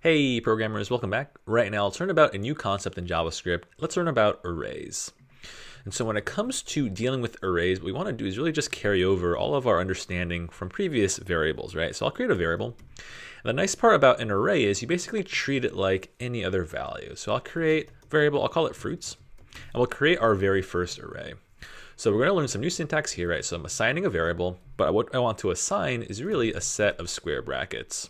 Hey programmers, welcome back. Right now, let's learn about a new concept in JavaScript. Let's learn about arrays. And so when it comes to dealing with arrays, what we want to do is really just carry over all of our understanding from previous variables, right? So I'll create a variable. And the nice part about an array is you basically treat it like any other value. So I'll create a variable, I'll call it fruits, and we'll create our very first array. So we're going to learn some new syntax here, right? So I'm assigning a variable, but what I want to assign is really a set of square brackets.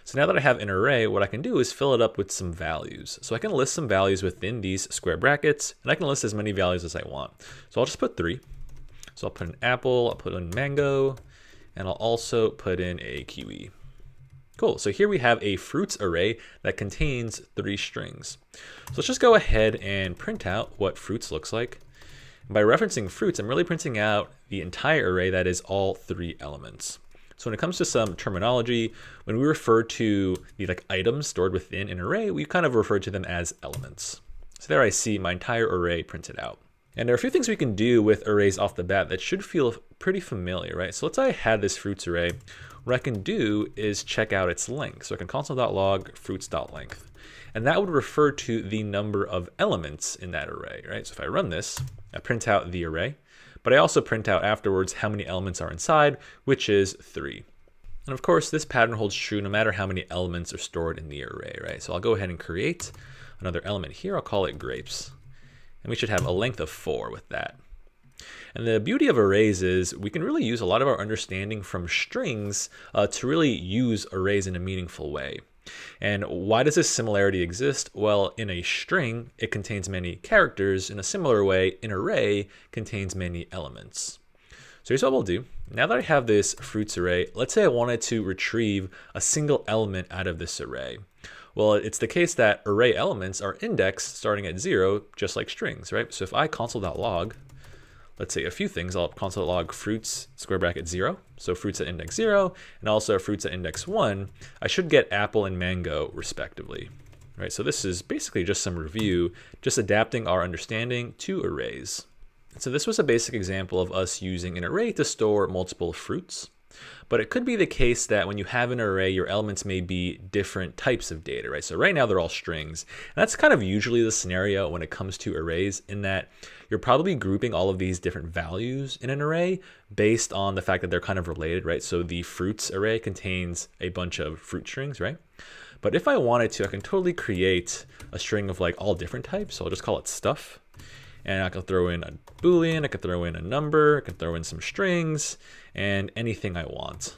So now that I have an array, what I can do is fill it up with some values. So I can list some values within these square brackets, and I can list as many values as I want. So I'll just put 3. So I'll put an apple, I'll put in mango, and I'll also put in a kiwi. Cool, so here we have a fruits array that contains 3 strings. So let's just go ahead and print out what fruits looks like. And by referencing fruits, I'm really printing out the entire array that is all 3 elements. So when it comes to some terminology, when we refer to the items stored within an array, we kind of refer to them as elements. So there I see my entire array printed out. And there are a few things we can do with arrays off the bat that should feel pretty familiar, right? So let's say I had this fruits array. What I can do is check out its length. So I can console.log fruits.length. And that would refer to the number of elements in that array, right? So if I run this, I print out the array. But I also print out afterwards how many elements are inside, which is 3. And of course, this pattern holds true no matter how many elements are stored in the array, right? So I'll go ahead and create another element here. I'll call it grapes. And we should have a length of 4 with that. And the beauty of arrays is we can really use a lot of our understanding from strings to really use arrays in a meaningful way. And why does this similarity exist? Well, in a string, it contains many characters. In a similar way, an array contains many elements. So here's what we'll do. Now that I have this fruits array, let's say I wanted to retrieve a single element out of this array. Well, it's the case that array elements are indexed starting at 0, just like strings, right? So if I console.log, let's say a few things, I'll console.log fruits square bracket 0, so fruits at index 0, and also fruits at index 1, I should get apple and mango respectively. Right, so this is basically just some review, just adapting our understanding to arrays. And so this was a basic example of us using an array to store multiple fruits. But it could be the case that when you have an array, your elements may be different types of data, right? So right now they're all strings. And that's kind of usually the scenario when it comes to arrays, in that you're probably grouping all of these different values in an array based on the fact that they're kind of related, right? So the fruits array contains a bunch of fruit strings, right? But if I wanted to, I can totally create a string of all different types. So I'll just call it stuff. And I can throw in a Boolean, I can throw in a number, I can throw in some strings, and anything I want.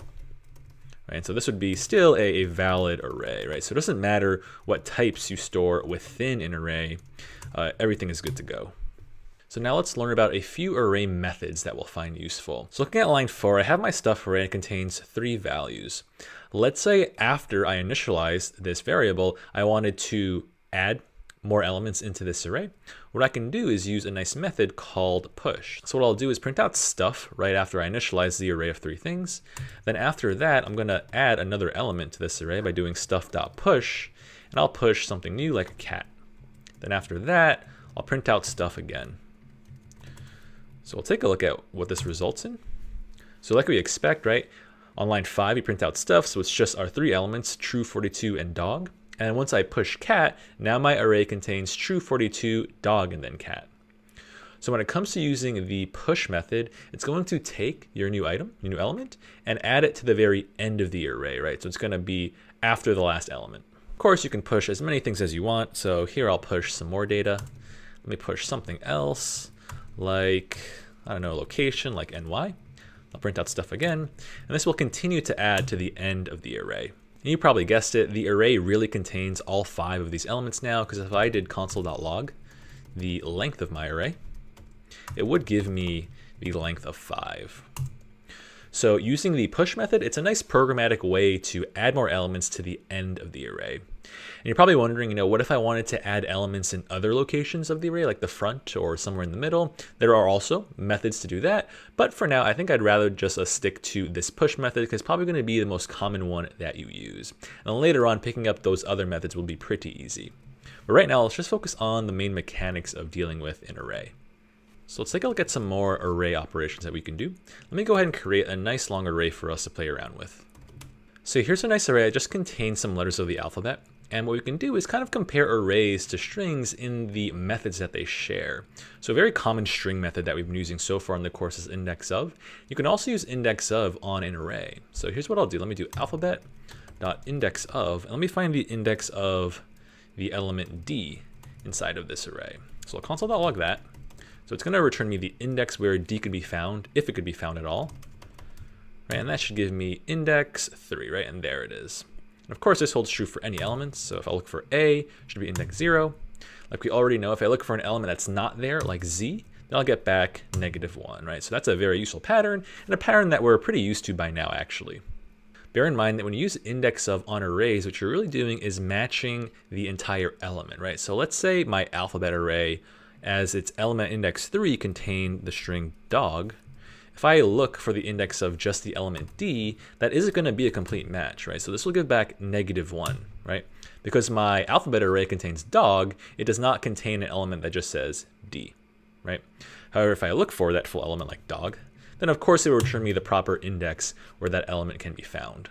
Right? So this would be still a valid array, right? So it doesn't matter what types you store within an array, everything is good to go. So now let's learn about a few array methods that we'll find useful. So looking at line 4, I have my stuff array. It contains 3 values. Let's say after I initialized this variable, I wanted to add more elements into this array. What I can do is use a nice method called push. So what I'll do is print out stuff right after I initialize the array of 3 things. Then after that, I'm going to add another element to this array by doing stuff.push, and I'll push something new like a cat. Then after that, I'll print out stuff again. So we'll take a look at what this results in. So like we expect, right? On line 5, we print out stuff, so it's just our 3 elements, true, 42, and dog. And once I push cat, now my array contains true, 42, dog, and then cat. So when it comes to using the push method, it's going to take your new item, your new element, and add it to the very end of the array, right? So it's going to be after the last element. Of course, you can push as many things as you want. So here I'll push some more data. Let me push something else, like, I don't know, location, like NY. I'll print out stuff again, and this will continue to add to the end of the array. And you probably guessed it, the array really contains all 5 of these elements now, because if I did console.log the length of my array, it would give me the length of 5. So using the push method, it's a nice programmatic way to add more elements to the end of the array. And you're probably wondering, what if I wanted to add elements in other locations of the array, like the front or somewhere in the middle? There are also methods to do that. But for now, I think I'd rather just stick to this push method, because it's probably going to be the most common one that you use. And later on, picking up those other methods will be pretty easy. But right now, let's just focus on the main mechanics of dealing with an array. So let's take a look at some more array operations that we can do. Let me go ahead and create a nice long array for us to play around with. So here's a nice array. It just contains some letters of the alphabet. And what we can do is kind of compare arrays to strings in the methods that they share. So a very common string method that we've been using so far in the course is index of. You can also use index of on an array. So here's what I'll do. Let me do alphabet.index of, and let me find the index of the element D inside of this array. So I'll console.log that. So it's going to return me the index where D could be found, if it could be found at all. Right, and that should give me index 3, right? And there it is. And of course, this holds true for any elements. So if I look for A, it should be index 0. Like we already know, if I look for an element that's not there, like Z, then I'll get back -1, right? So that's a very useful pattern, and a pattern that we're pretty used to by now, actually. Bear in mind that when you use index of on arrays, what you're really doing is matching the entire element, right? So let's say my alphabet array, as its element index 3 contained the string dog. If I look for the index of just the element D, that isn't going to be a complete match, right? So this will give back -1, right? Because my alphabet array contains dog, it does not contain an element that just says D, right? However, if I look for that full element like dog, then of course it will return me the proper index where that element can be found.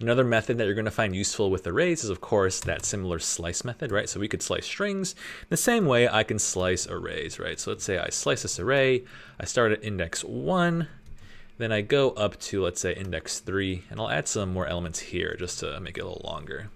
Another method that you're going to find useful with arrays is, of course, that similar slice method, right? So we could slice strings the same way I can slice arrays, right? So let's say I slice this array, I start at index 1, then I go up to, let's say, index 3, and I'll add some more elements here just to make it a little longer.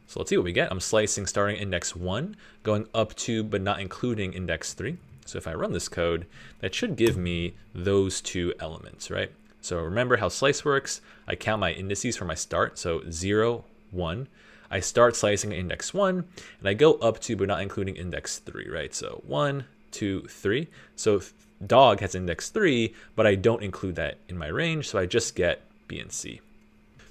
So let's see what we get. I'm slicing starting at index 1, going up to but not including index 3. So if I run this code, that should give me those two elements, right? So remember how slice works. I count my indices for my start. So 0, 1. I start slicing at index 1, and I go up to but not including index 3, right? So 1, 2, 3. So dog has index 3, but I don't include that in my range, so I just get B and C.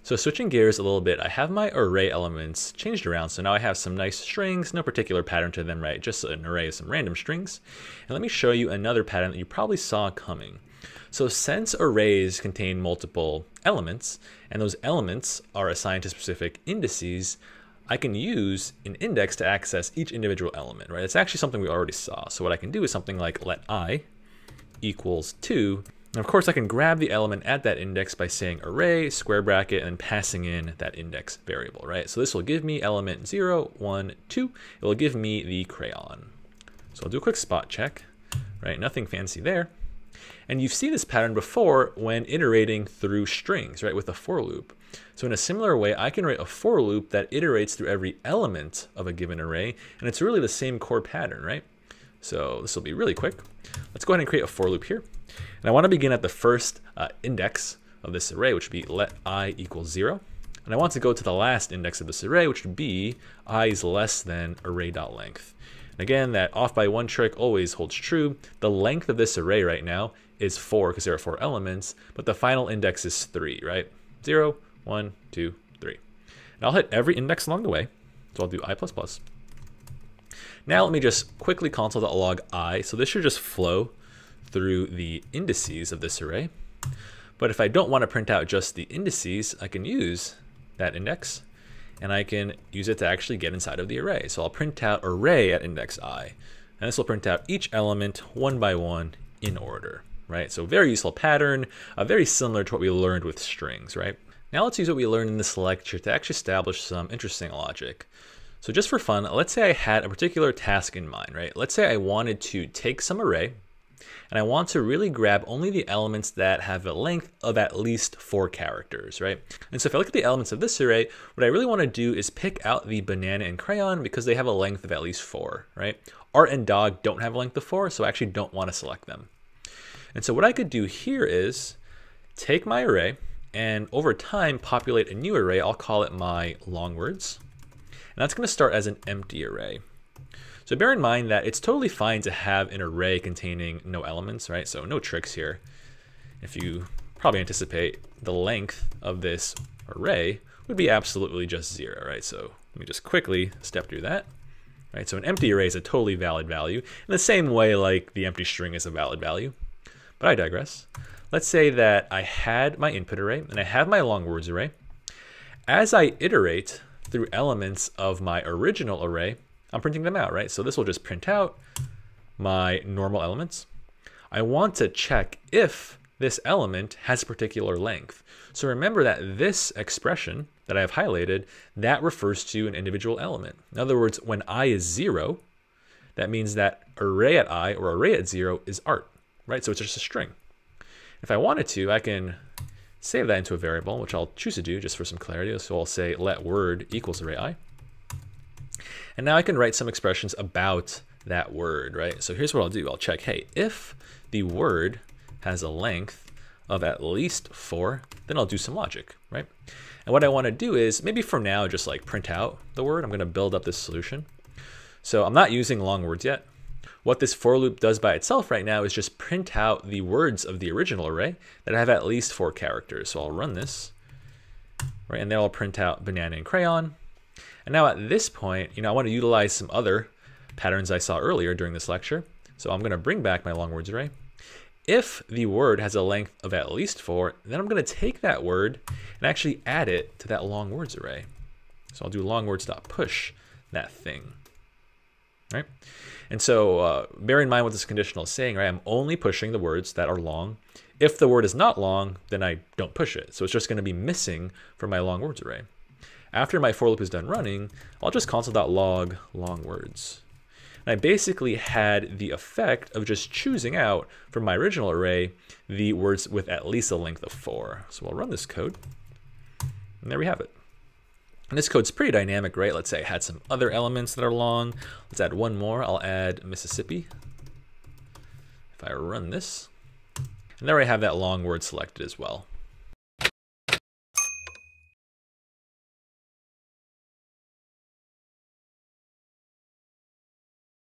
So switching gears a little bit, I have my array elements changed around. So now I have some nice strings, no particular pattern to them, right? Just an array of some random strings. And let me show you another pattern that you probably saw coming. So since arrays contain multiple elements, and those elements are assigned to specific indices, I can use an index to access each individual element, right? It's actually something we already saw. So what I can do is something like let I equals 2. And of course I can grab the element at that index by saying array, square bracket, and passing in that index variable, right? So this will give me element 0, 1, 2. It will give me the crayon. So I'll do a quick spot check, right? Nothing fancy there. And you've seen this pattern before when iterating through strings, right, with a for loop. So in a similar way, I can write a for loop that iterates through every element of a given array, and it's really the same core pattern, right? So this will be really quick. Let's go ahead and create a for loop here. And I want to begin at the first index of this array, which would be let I equals 0. And I want to go to the last index of this array, which would be I is less than array.length. And again, that off by 1 trick always holds true. The length of this array right now is 4 because there are 4 elements, but the final index is 3, right? 0, 1, 2, 3. And I'll hit every index along the way. So I'll do I++. Now let me just quickly console.log I. So this should just flow through the indices of this array. But if I don't want to print out just the indices, I can use that index, and I can use it to actually get inside of the array. So I'll print out array at index I, and this will print out each element one by one in order, right? So very useful pattern, very similar to what we learned with strings, right? Now let's use what we learned in this lecture to actually establish some interesting logic. So just for fun, let's say I had a particular task in mind, right? Let's say I wanted to take some array, and I want to really grab only the elements that have a length of at least 4 characters, right? And so if I look at the elements of this array, what I really want to do is pick out the banana and crayon because they have a length of at least 4, right? Art and dog don't have a length of 4, so I actually don't want to select them. And so what I could do here is take my array and over time populate a new array. I'll call it my long words. And that's going to start as an empty array. So bear in mind that it's totally fine to have an array containing no elements, right? So no tricks here. If you probably anticipate, the length of this array would be absolutely just 0, right? So let me just quickly step through that, right? So an empty array is a totally valid value in the same way like the empty string is a valid value. But I digress. Let's say that I had my input array and I have my long words array. As I iterate through elements of my original array, I'm printing them out, right? So this will just print out my normal elements. I want to check if this element has a particular length. So remember that this expression that I have highlighted, that refers to an individual element. In other words, when I is 0, that means that array at I or array at 0 is art, right? So it's just a string. If I wanted to, I can save that into a variable, which I'll choose to do just for some clarity. So I'll say let word equals array I. And now I can write some expressions about that word, right? So here's what I'll do. I'll check, hey, if the word has a length of at least 4, then I'll do some logic, right? And what I want to do is maybe for now, just like print out the word. I'm going to build up this solution. So I'm not using long words yet. What this for loop does by itself right now is just print out the words of the original array that have at least 4 characters. So I'll run this, right? And then I'll print out banana and crayon. And now at this point, I want to utilize some other patterns I saw earlier during this lecture. So I'm going to bring back my long words array. If the word has a length of at least 4, then I'm going to take that word and actually add it to that long words array. So I'll do longwords.push that thing, right? And so bear in mind what this conditional is saying, right? I'm only pushing the words that are long. If the word is not long, then I don't push it. So it's just going to be missing from my long words array. After my for loop is done running, I'll just console.log long words. And I basically had the effect of just choosing out from my original array the words with at least a length of 4. So I'll run this code, and there we have it. And this code's pretty dynamic, right? Let's say I had some other elements that are long. Let's add one more. I'll add Mississippi. If I run this, and there I have that long word selected as well.